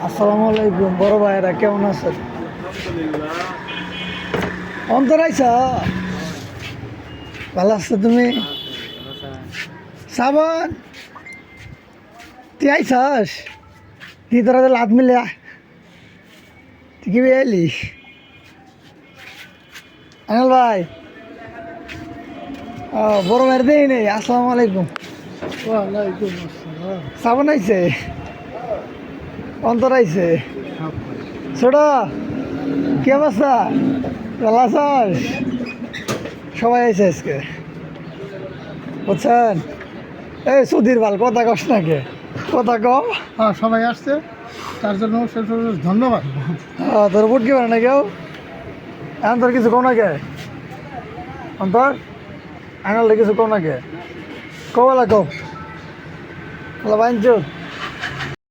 আসসালামু আলাইকুম বড় ভাইরা, কেমন আছেন? অন্তর আইসা ভালো আছো তুমি? শ্রাবণ, তুই আইসাস? তুই তোরা লাভ মিলে তুই কি এলি? আনাল ভাই, বড় ভাইয়ের দেই নেই। আসসালামু আলাইকুম। ওয়ালাইকুম আসসালাম। শ্রাবণ আইছে, অন্তর আইছে। ছোট, কি অবস্থা? ভালো আছস? সবাই আইছে আজকে, বুঝছেন? এই সুধীর ভাল, কথা কস নাকি? কথা কম। হ্যাঁ, সবাই আসছে, তার জন্য অশেষ অশেষ ধন্যবাদ। তোর বুট কি পারে না কেউ? এখন তোর কিছু কম না কে অন্তর? আনালে কিছু কম না কে? কবেলা কম বাঞ্চ